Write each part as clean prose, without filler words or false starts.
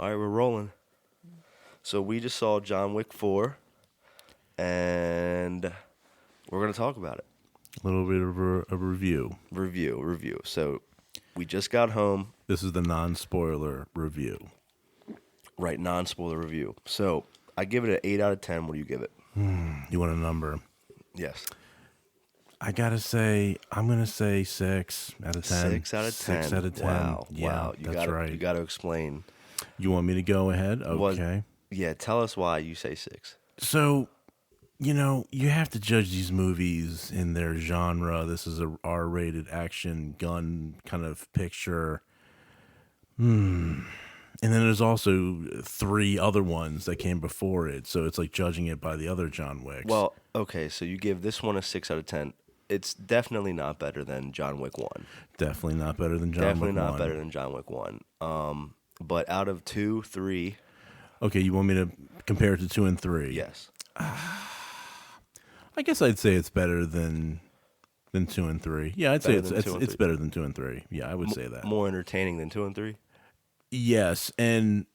All right, we're rolling. So we just saw John Wick 4, and we're going to talk about it. A little bit of a review. Review. So we just got home. This is the non-spoiler review. Right, non-spoiler review. So I give it an 8 out of 10. What do you give it? You want a number? Yes. I gotta say, I'm gonna say 6 out of 10. 6 out of 10. 6 out of 10. Wow. Yeah, wow. that's right. You got to explain. You want me to go ahead? Okay. Yeah, tell us why you say 6. So, you have to judge these movies in their genre. This is a R-rated action gun kind of picture. And then there's also 3 other ones that came before it. So it's like judging it by the other John Wicks. Well, okay, so you give this one a 6 out of 10. It's definitely not better than John Wick 1. Definitely not better than John Wick 1. Definitely not better than John Wick 1. But out of 2, 3... Okay, you want me to compare it to 2 and 3? Yes. I guess I'd say it's better than 2 and 3. Yeah, I'd say it's better than 2 and 3. Yeah, I would say that. More entertaining than 2 and 3? Yes, and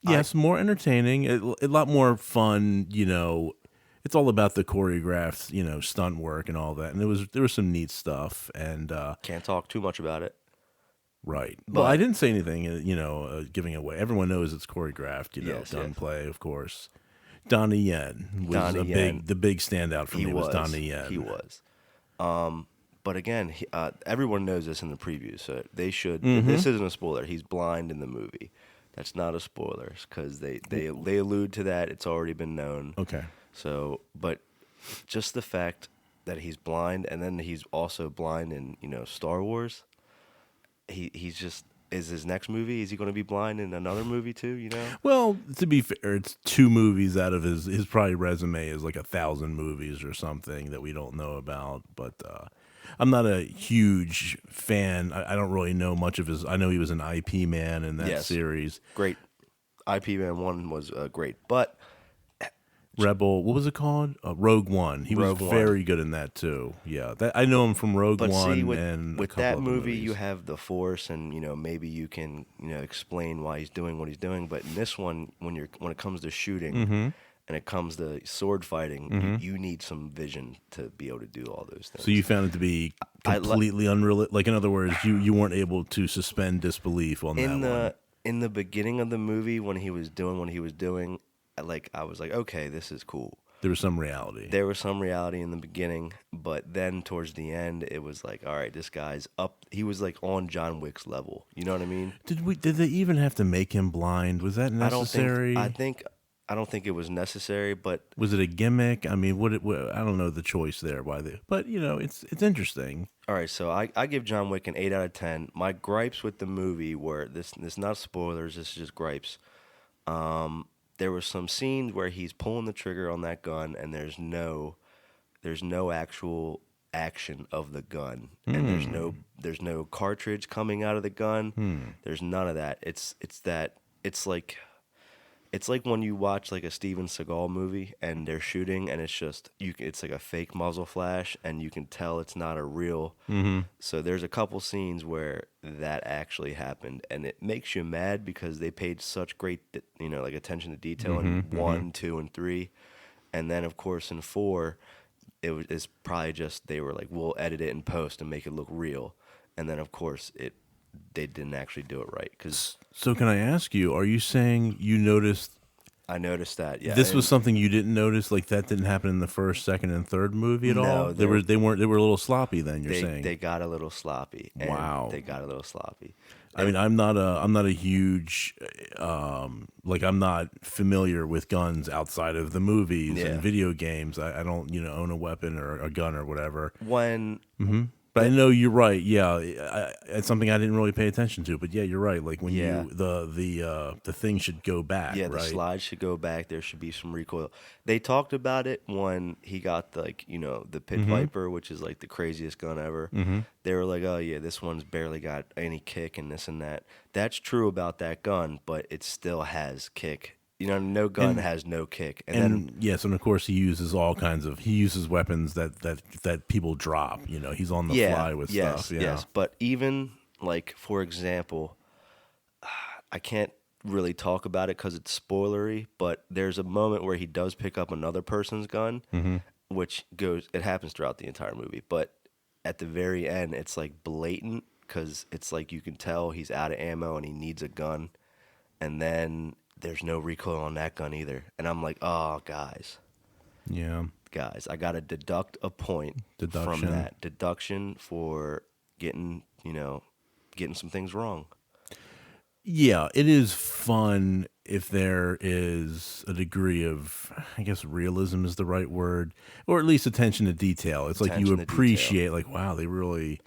yes, more entertaining, a lot more fun, It's all about the choreographed, stunt work and all that. And there was some neat stuff and can't talk too much about it. Right. Well, I didn't say anything, giving away. Everyone knows it's choreographed, yes, gunplay, of course. Donnie Yen was the big standout for me was Donnie Yen. He was. But again, everyone knows this in the preview, so they should. This isn't a spoiler. He's blind in the movie. That's not a spoiler because they allude to that. It's already been known. Okay. So, but just the fact that he's blind, and then he's also blind in Star Wars. He's just, is his next movie, is he going to be blind in another movie too, Well, to be fair, it's 2 movies out of his probably resume is like 1,000 movies or something that we don't know about. But I'm not a huge fan. I don't really know much of his. I know he was an IP man in that series. Great. IP Man 1 was great. But Rebel, what was it called? Rogue One. He was very good in that too. Yeah, I know him from Rogue One. See, and with that movie, you have the Force, and maybe you can explain why he's doing what he's doing. But in this one, when it comes to shooting and it comes to sword fighting, you need some vision to be able to do all those things. So you found it to be completely unreal. Like in other words, you weren't able to suspend disbelief on that one. In the beginning of the movie, when he was doing what he was doing. I was like, okay, this is cool. There was some reality. There was some reality in the beginning, but then towards the end, it was like, all right, this guy's up. He was like on John Wick's level. You know what I mean? Did they even have to make him blind? Was that necessary? I don't think it was necessary, but was it a gimmick? I mean, I don't know the choice there. But it's interesting. All right, so I give John Wick an 8 out of 10. My gripes with the movie were this not spoilers. This is just gripes. There were some scenes where he's pulling the trigger on that gun, and there's no actual action of the gun, and there's no cartridge coming out of the gun. There's none of that. It's like when you watch like a Steven Seagal movie and they're shooting and it's like a fake muzzle flash and you can tell it's not a real. So there's a couple scenes where that actually happened and it makes you mad because they paid such great like attention to detail in 1, 2, and 3, and then of course in 4 it's probably just they were like, we'll edit it in post and make it look real, and then of course they didn't actually do it right. So can I ask you, are you saying you noticed? I noticed that, yeah. This was something you didn't notice, like that didn't happen in the first, second, and third movie at all? No, they were a little sloppy then, you're saying? They got a little sloppy. Wow. They got a little sloppy. I mean, I'm not a huge I'm not familiar with guns outside of the movies and video games. I don't, own a weapon or a gun or whatever. But I know you're right. Yeah, it's something I didn't really pay attention to. But yeah, you're right. Like when the thing should go back. Yeah, the slide should go back. There should be some recoil. They talked about it when he got the Pit Viper, which is like the craziest gun ever. They were like, oh yeah, this one's barely got any kick and this and that. That's true about that gun, but it still has kick. No gun has no kick. And yes, and of course he uses weapons that people drop. He's on the fly with stuff. Yeah. Yes, but even like for example, I can't really talk about it because it's spoilery, but there's a moment where he does pick up another person's gun, which it happens throughout the entire movie, but at the very end, it's like blatant because it's like you can tell he's out of ammo and he needs a gun, and then there's no recoil on that gun either. And I'm like, oh, guys, I got to deduct a point from that. Deduction for getting some things wrong. Yeah, it is fun if there is a degree of, I guess, realism is the right word, or at least attention to detail. It's like you appreciate, like, wow, they really,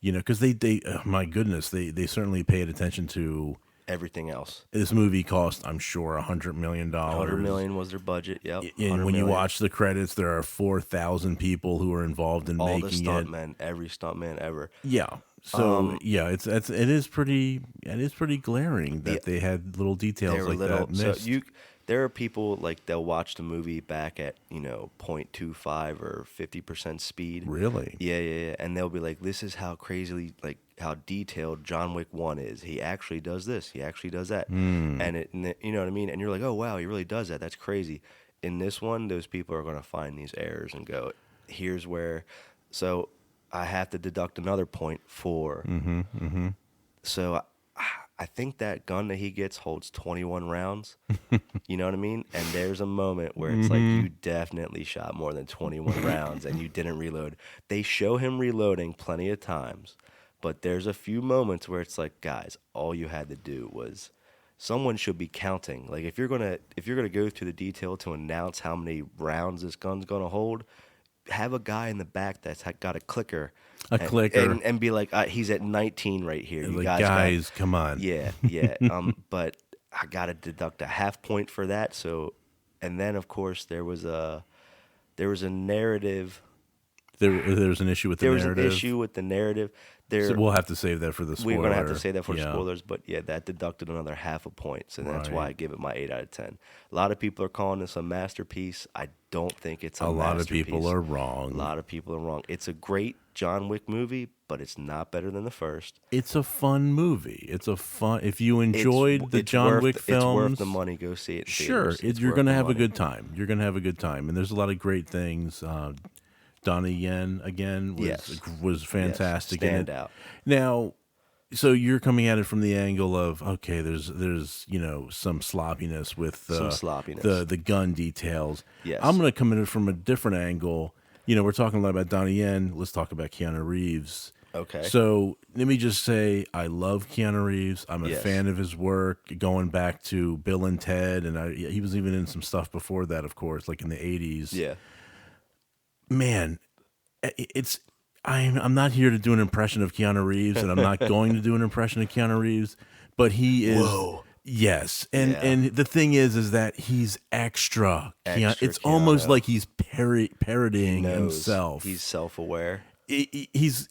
because they oh my goodness, they certainly paid attention to everything else. This movie cost, I'm sure, $100 million. $100 million was their budget. Yep. And when you watch the credits, there are 4,000 people who are involved in making it. All the stuntmen, every stuntman ever. Yeah. So it is pretty glaring that they had little details like that missed. So there are people like they'll watch the movie back at 0.25 or 50% speed. Really? Yeah, and they'll be like, "This is how crazily how detailed John Wick 1 is. He actually does this. He actually does that." And you know what I mean? And you're like, "Oh wow, he really does that. That's crazy." In this one, those people are going to find these errors and go, "Here's where." So I have to deduct another point for. So I think that gun that he gets holds 21 rounds. You know what I mean? And there's a moment where it's like you definitely shot more than 21 rounds and you didn't reload. They show him reloading plenty of times, but there's a few moments where it's like, guys, all you had to do was someone should be counting. Like if you're gonna go through the detail to announce how many rounds this gun's gonna hold, have a guy in the back that's got a clicker. And be like, he's at 19 right here. You like, guys, come on. Yeah. But I got to deduct a half point for that. So, and then of course there was a narrative. There was an issue with the narrative. There was an issue with the narrative. So we'll have to save that for the spoiler. We're going to have to save that for spoilers, but yeah, that deducted another half a point, so that's why I give it my 8 out of 10. A lot of people are calling this a masterpiece. I don't think it's a masterpiece. A lot of people are wrong. A lot of people are wrong. It's a great John Wick movie, but it's not better than the first. It's a fun movie. If you enjoyed the John Wick films, it's worth the money. Go see it in theaters. You're going to have a good time. You're going to have a good time, and there's a lot of great things. Donnie Yen again was fantastic. Stand out. Now, so you're coming at it from the angle of there's some sloppiness with the gun details. Yes. I'm going to come at it from a different angle. We're talking a lot about Donnie Yen. Let's talk about Keanu Reeves. Okay. So let me just say I love Keanu Reeves. I'm a fan of his work, going back to Bill and Ted, and he was even in some stuff before that, of course, like in the 80s. Yeah. Man, I'm not here to do an impression of Keanu Reeves, and I'm not going to do an impression of Keanu Reeves, but he is. Whoa. Yes, and the thing is that he's extra. It's almost like he's parodying himself. He's self-aware. He's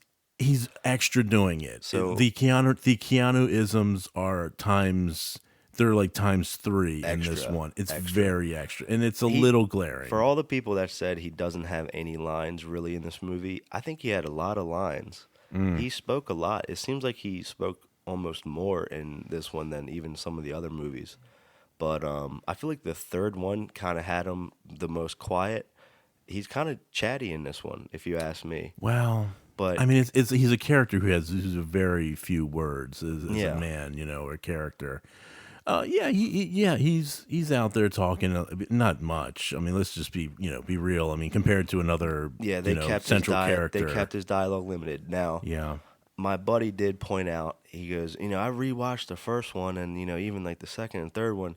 extra doing it. So the Keanu isms are times. They're like times 3 in this one. It's very extra, and it's a little glaring. For all the people that said he doesn't have any lines really in this movie, I think he had a lot of lines. He spoke a lot. It seems like he spoke almost more in this one than even some of the other movies. But I feel like the third one kind of had him the most quiet. He's kind of chatty in this one, if you ask me. Well, but I mean, he's a character who has very few words as a man, or a character. He's out there talking, not much. I mean, let's just be real. I mean, compared to another, kept central character, they kept his dialogue limited. Now, my buddy did point out. He goes, I rewatched the first one, and even like the second and third one,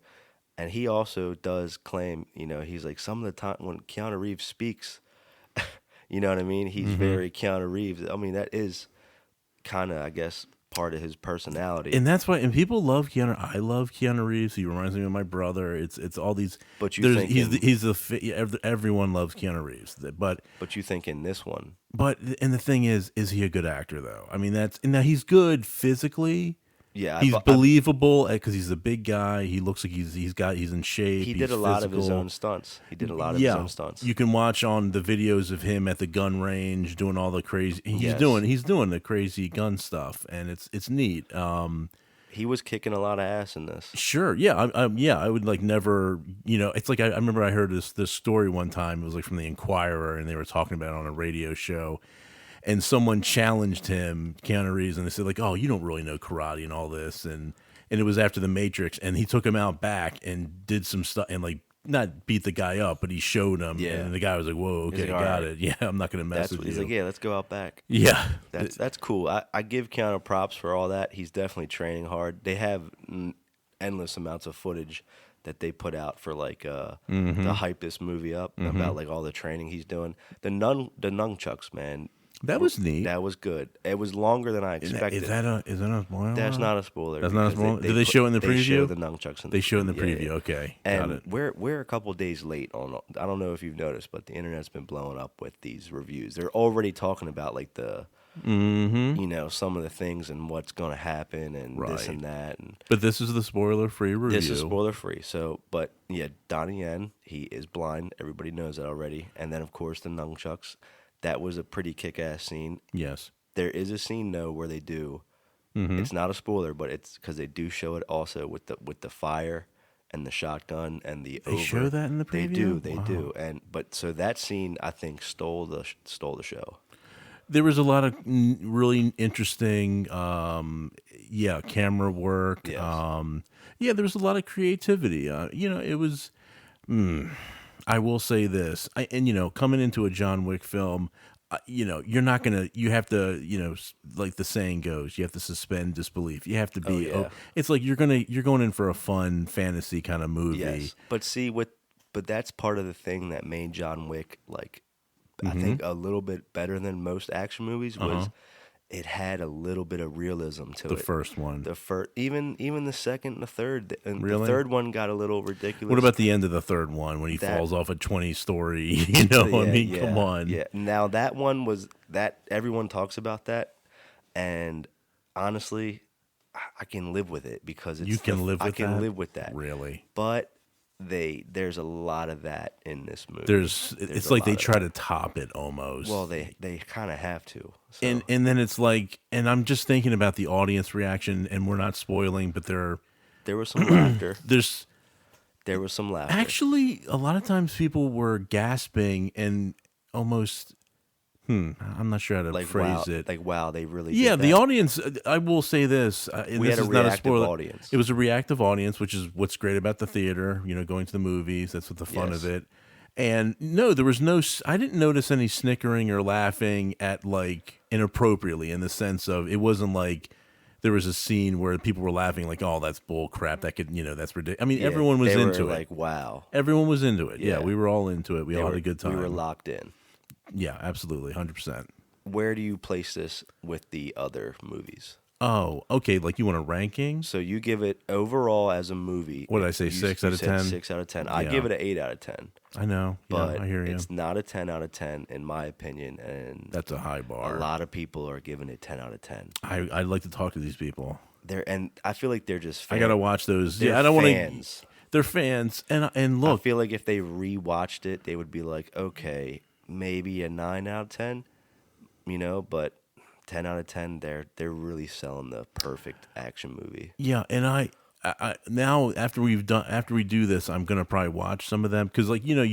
and he also does claim, he's like some of the time when Keanu Reeves speaks, you know what I mean? He's very Keanu Reeves. I mean, that is kind of, I guess, part of his personality, and that's why. And people love Keanu. I love Keanu Reeves. He reminds me of my brother. It's all these. But you think everyone loves Keanu Reeves. But you think in this one. But and the thing is he a good actor though? I mean, now he's good physically. Yeah, he's believable because he's a big guy. He looks like he's in shape. He did a lot of his own stunts. His own stunts. You can watch on the videos of him at the gun range doing all the crazy. He's doing the crazy gun stuff, and it's neat. he was kicking a lot of ass in this. Sure, yeah, I would like never, it's like I remember I heard this story one time. It was like from the Inquirer, and they were talking about it on a radio show, and someone challenged him, Keanu Reeves, and they said like, "Oh, you don't really know karate and all this," and it was after the Matrix, and he took him out back and did some stuff and like not beat the guy up, but he showed him, and the guy was like, "Whoa, okay, like, got it. Yeah, I'm not gonna mess with you." He's like, "Yeah, let's go out back." Yeah, that's cool. I give Keanu props for all that. He's definitely training hard. They have endless amounts of footage that they put out for like to hype this movie up about like all the training he's doing. The nunchucks, man. That was neat. That was good. It was longer than I expected. Is that a spoiler? That's not a spoiler. That's not a spoiler. Did they show it in the preview? They show the nunchucks. They show in the preview. Yeah. Okay, and got it. We're a couple days late on. I don't know if you've noticed, but the internet's been blowing up with these reviews. They're already talking about like the, some of the things and what's going to happen and this and that. But this is the spoiler-free review. This is spoiler-free. So, but yeah, Donnie Yen, he is blind. Everybody knows that already. And then of course the nunchucks. That was a pretty kick-ass scene. Yes. There is a scene though where they do. It's not a spoiler, but it's because they do show it also with the fire and the shotgun and the. They show that in the preview. They do, but so that scene I think stole the show. There was a lot of really interesting, camera work. Yes. There was a lot of creativity. It was. I will say this, coming into a John Wick film, you're not gonna. You have to, like the saying goes, you have to suspend disbelief. You have to be. It's like you're going in for a fun fantasy kind of movie. Yes, but that's part of the thing that made John Wick like, I think a little bit better than most action movies was. It had a little bit of realism to it. The first one. Even the second and the third. And really? The third one got a little ridiculous. What about the end of the third one when he falls off a 20-story? Come on. Yeah. Now that one was that everyone talks about that, and honestly, I can live with it because it's I can live with that. Really, but there's a lot of that in this movie. It's like they try to top it almost. Well, they kind of have to. So. And then it's like, and I'm just thinking about the audience reaction, and we're not spoiling, but there was some laughter. There was some laughter. Actually, a lot of times people were gasping and almost. I'm not sure how to phrase it. Like, wow, they really did that. The audience, I will say this. We had a reactive audience. It was a reactive audience, which is what's great about the theater, going to the movies. That's what the fun of it. And no, there was I didn't notice any snickering or laughing at like inappropriately in the sense of it wasn't like there was a scene where people were laughing like, oh, that's bull crap. That could, that's ridiculous. I mean, everyone was into it. Like, wow. Everyone was into it. Yeah, we were all into it. We all had a good time. We were locked in. Yeah, absolutely, 100%. Where do you place this with the other movies? Oh, okay. Like you want a ranking? So you give it overall as a movie. What did I say? 6 out of 10? 6 out of 10. I give it an 8 out of 10. I know. But I hear you. It's not a 10 out of 10 in my opinion. And that's a high bar. A lot of people are giving it 10 out of 10. I'd like to talk to these people. And I feel like they're just fans. I got to watch those. I don't want to. They're fans. And look. I feel like if they rewatched it, they would be like, okay, maybe a 9 out of 10, but 10 out of 10, they're really selling the perfect action movie. Yeah, and I now after we do this, I'm gonna probably watch some of them because like you know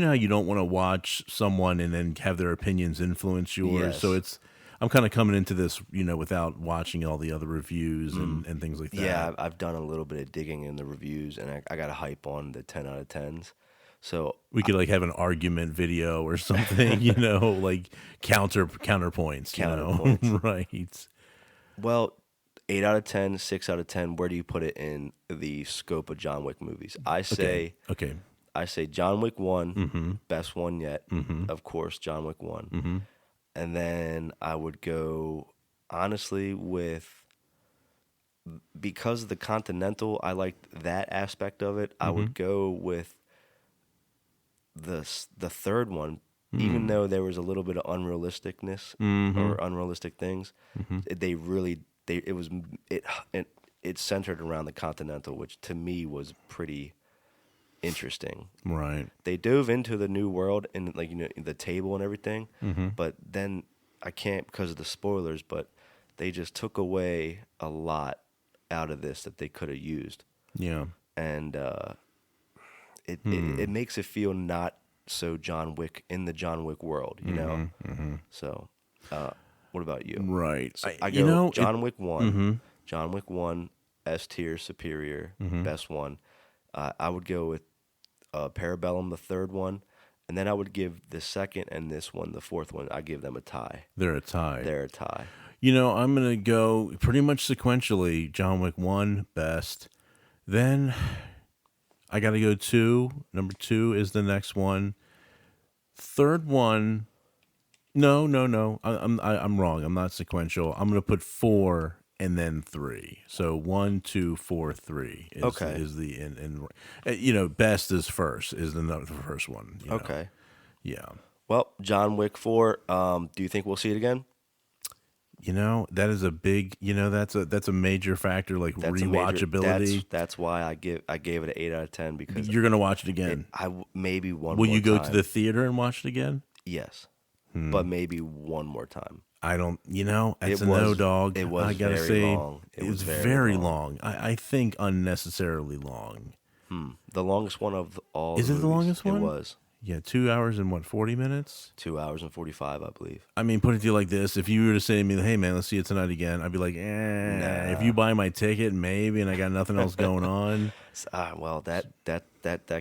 how you don't want to watch someone and then have their opinions influence yours. Yes. So I'm kind of coming into this without watching all the other reviews and things like that. Yeah, I've done a little bit of digging in the reviews and I got a hype on the 10 out of 10s. So we could like have an argument video or something, like counterpoints. Right. Well, 8 out of 10, 6 out of 10. Where do you put it in the scope of John Wick movies? I say John Wick 1, best one yet. Of course, John Wick 1. And then I would go honestly because of the Continental, I liked that aspect of it. I would go with the third one, even though there was a little bit of unrealisticness or unrealistic things. It centered around the Continental, which to me was pretty interesting. Right. They dove into the new world and the table and everything, but then I can't because of the spoilers, but they just took away a lot out of this that they could have used. Yeah. And it makes it feel not so John Wick in the John Wick world, you know? So, what about you? Right. So I go John Wick 1, John Wick 1, S tier, superior, best one. I would go with Parabellum, the third one. And then I would give the second and this one, the fourth one, I give them a tie. They're a tie. They're a tie. You know, I'm going to go pretty much sequentially. John Wick 1, best. Then I got to go 2. Number 2 is the next one. Third one, no. I'm wrong. I'm not sequential. I'm going to put 4 and then 3. So 1, 2, 4, 3 is the you know, best is first is the first one. You know? Okay. Yeah. Well, John Wick 4. Do you think we'll see it again? You know, that is a big. You know, that's a major factor, like rewatchability. That's why I gave it an 8 out of 10 because you're gonna watch it again. Maybe one. Will more you go time. to the theater and watch it again? Yes, but maybe one more time. I don't. You know, it's no, dog. It was. I gotta very say, long. It was very long. I think unnecessarily long. The longest one of all. Is it the longest one? It was. Yeah, 2 hours and 40 minutes? 2 hours and 45, I believe. I mean, put it to you like this. If you were to say to me, hey, man, let's see it tonight again, I'd be like, nah. If you buy my ticket, maybe, and I got nothing else going on. Well, that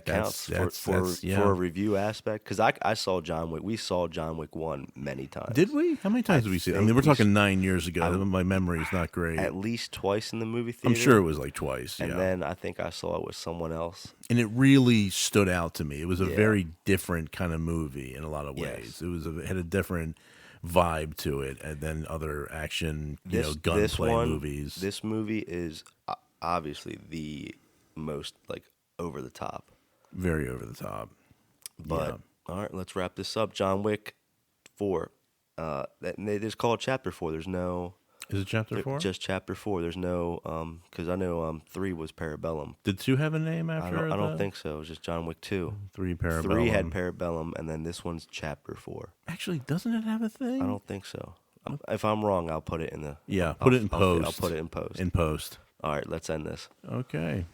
counts for a review aspect. Because I saw John Wick. We saw John Wick 1 many times. Did we? How many times did we see it? I mean, we're talking 9 years ago. My memory is not great. At least twice in the movie theater. I'm sure it was like twice, And then I think I saw it with someone else. And it really stood out to me. It was a very different kind of movie in a lot of ways. Yes. It had a different vibe to it than other action, gunplay movies. This movie is obviously the most like over the top. Very over the top. But all right, let's wrap this up. John Wick 4. They just call it Chapter 4. There's no. Is it Chapter 4? Just Chapter 4. There's no because I know 3 was Parabellum. Did 2 have a name after? I don't think so. It was just John Wick 2. 3 Parabellum. 3 had Parabellum, and then this one's Chapter 4. Actually, doesn't it have a thing? I don't think so. If I'm wrong, I'll put it in the. Put it in post. I'll put it in post. In post. All right, let's end this. Okay.